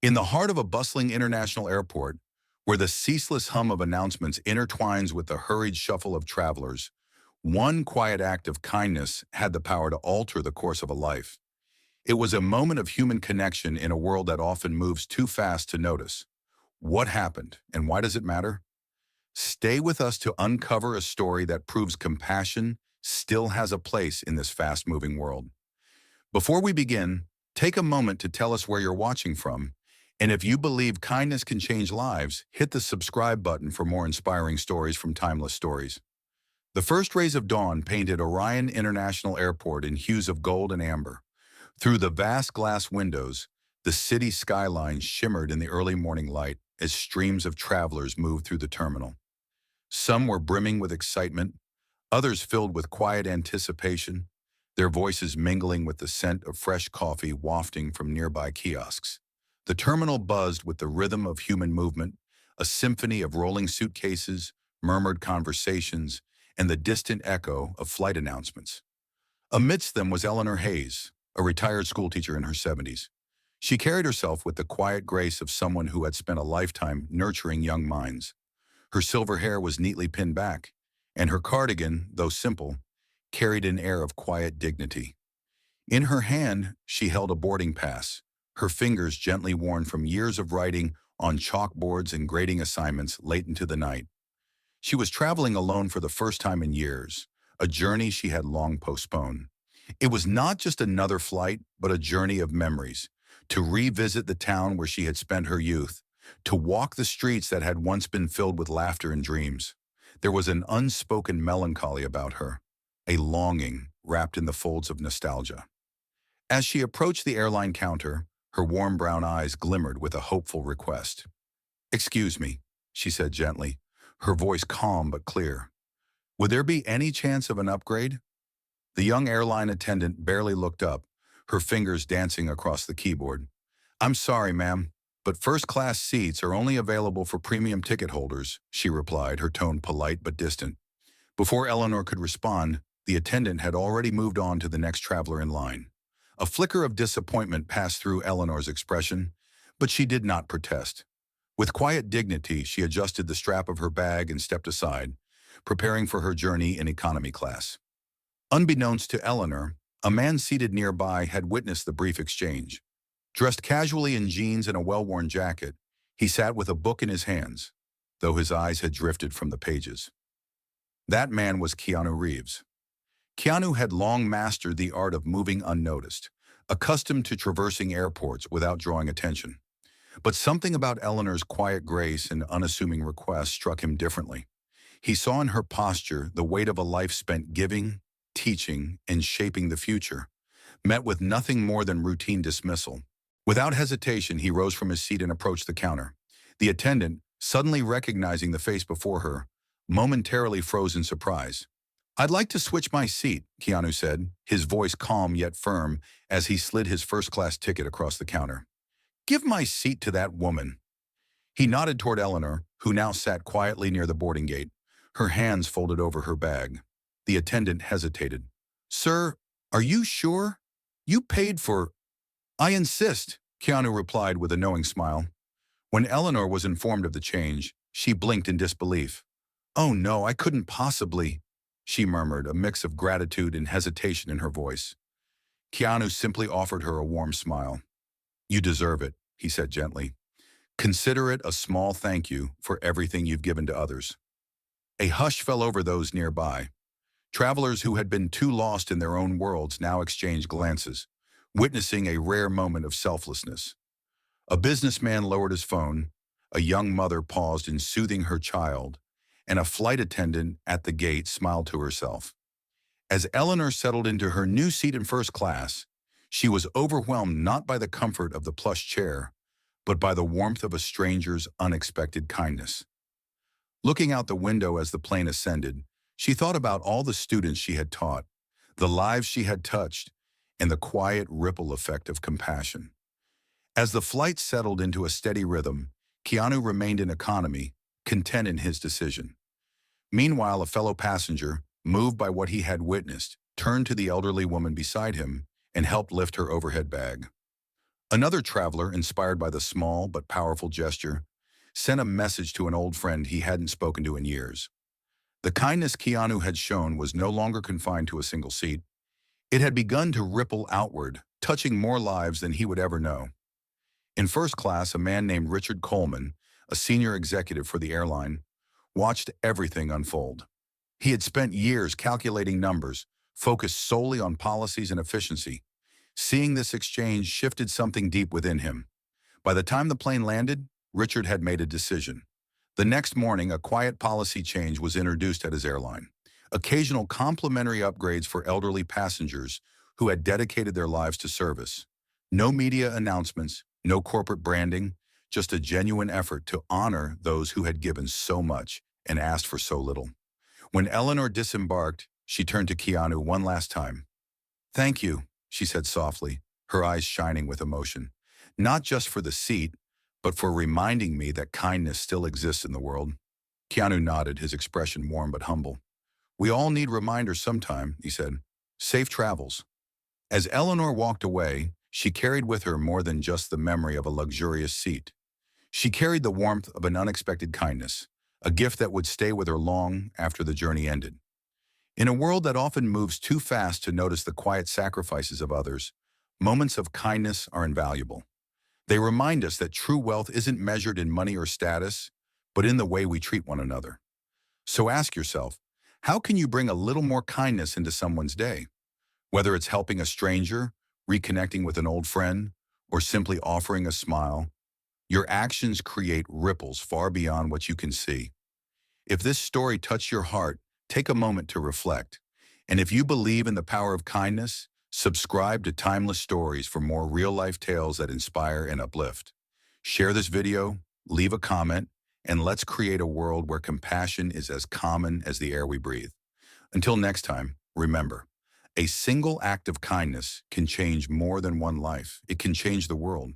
In the heart of a bustling international airport, where the ceaseless hum of announcements intertwines with the hurried shuffle of travelers, one quiet act of kindness had the power to alter the course of a life. It was a moment of human connection in a world that often moves too fast to notice. What happened, and why does it matter? Stay with us to uncover a story that proves compassion still has a place in this fast-moving world. Before we begin, take a moment to tell us where you're watching from. And if you believe kindness can change lives, hit the subscribe button for more inspiring stories from Timeless Stories. The first rays of dawn painted Orion International Airport in hues of gold and amber. Through the vast glass windows, the city skyline shimmered in the early morning light as streams of travelers moved through the terminal. Some were brimming with excitement, others filled with quiet anticipation, their voices mingling with the scent of fresh coffee wafting from nearby kiosks. The terminal buzzed with the rhythm of human movement, a symphony of rolling suitcases, murmured conversations, and the distant echo of flight announcements. Amidst them was Eleanor Hayes, a retired schoolteacher in her 70s. She carried herself with the quiet grace of someone who had spent a lifetime nurturing young minds. Her silver hair was neatly pinned back, and her cardigan, though simple, carried an air of quiet dignity. In her hand, she held a boarding pass, her fingers gently worn from years of writing on chalkboards and grading assignments late into the night. She was traveling alone for the first time in years, a journey she had long postponed. It was not just another flight, but a journey of memories, to revisit the town where she had spent her youth, to walk the streets that had once been filled with laughter and dreams. There was an unspoken melancholy about her, a longing wrapped in the folds of nostalgia. As she approached the airline counter, her warm brown eyes glimmered with a hopeful request. "Excuse me," she said gently, her voice calm but clear. "Would there be any chance of an upgrade?" The young airline attendant barely looked up, her fingers dancing across the keyboard. "I'm sorry, ma'am, but first-class seats are only available for premium ticket holders," she replied, her tone polite but distant. Before Eleanor could respond, the attendant had already moved on to the next traveler in line. A flicker of disappointment passed through Eleanor's expression, but she did not protest. With quiet dignity, she adjusted the strap of her bag and stepped aside, preparing for her journey in economy class. Unbeknownst to Eleanor, a man seated nearby had witnessed the brief exchange. Dressed casually in jeans and a well-worn jacket, he sat with a book in his hands, though his eyes had drifted from the pages. That man was Keanu Reeves. Keanu had long mastered the art of moving unnoticed, accustomed to traversing airports without drawing attention. But something about Eleanor's quiet grace and unassuming request struck him differently. He saw in her posture the weight of a life spent giving, teaching, and shaping the future, met with nothing more than routine dismissal. Without hesitation, he rose from his seat and approached the counter. The attendant, suddenly recognizing the face before her, momentarily froze in surprise. "I'd like to switch my seat," Keanu said, his voice calm yet firm as he slid his first-class ticket across the counter. "Give my seat to that woman." He nodded toward Eleanor, who now sat quietly near the boarding gate, her hands folded over her bag. The attendant hesitated. "Sir, are you sure? You paid for—" "I insist," Keanu replied with a knowing smile. When Eleanor was informed of the change, she blinked in disbelief. "Oh no, I couldn't possibly," she murmured, a mix of gratitude and hesitation in her voice. Keanu simply offered her a warm smile. "You deserve it," he said gently. "Consider it a small thank you for everything you've given to others." A hush fell over those nearby. Travelers who had been too lost in their own worlds now exchanged glances, witnessing a rare moment of selflessness. A businessman lowered his phone, a young mother paused in soothing her child, and a flight attendant at the gate smiled to herself. As Eleanor settled into her new seat in first class, she was overwhelmed not by the comfort of the plush chair, but by the warmth of a stranger's unexpected kindness. Looking out the window as the plane ascended, she thought about all the students she had taught, the lives she had touched, and the quiet ripple effect of compassion. As the flight settled into a steady rhythm, Keanu remained in economy, content in his decision. Meanwhile, a fellow passenger, moved by what he had witnessed, turned to the elderly woman beside him and helped lift her overhead bag. Another traveler, inspired by the small but powerful gesture, sent a message to an old friend he hadn't spoken to in years. The kindness Keanu had shown was no longer confined to a single seat. It had begun to ripple outward, touching more lives than he would ever know. In first class, a man named Richard Coleman, a senior executive for the airline, watched everything unfold. He had spent years calculating numbers, focused solely on policies and efficiency. Seeing this exchange shifted something deep within him. By the time the plane landed, Richard had made a decision. The next morning, a quiet policy change was introduced at his airline. Occasional complimentary upgrades for elderly passengers who had dedicated their lives to service. No media announcements, no corporate branding, just a genuine effort to honor those who had given so much and asked for so little. When Eleanor disembarked, she turned to Keanu one last time. "Thank you," she said softly, her eyes shining with emotion. "Not just for the seat, but for reminding me that kindness still exists in the world." Keanu nodded, his expression warm but humble. "We all need reminders sometime," he said. "Safe travels." As Eleanor walked away, she carried with her more than just the memory of a luxurious seat. She carried the warmth of an unexpected kindness, a gift that would stay with her long after the journey ended. In a world that often moves too fast to notice the quiet sacrifices of others, moments of kindness are invaluable. They remind us that true wealth isn't measured in money or status, but in the way we treat one another. So ask yourself, how can you bring a little more kindness into someone's day? Whether it's helping a stranger, reconnecting with an old friend, or simply offering a smile, your actions create ripples far beyond what you can see. If this story touched your heart, take a moment to reflect. And if you believe in the power of kindness, subscribe to Timeless Stories for more real-life tales that inspire and uplift. Share this video, leave a comment, and let's create a world where compassion is as common as the air we breathe. Until next time, remember, a single act of kindness can change more than one life. It can change the world.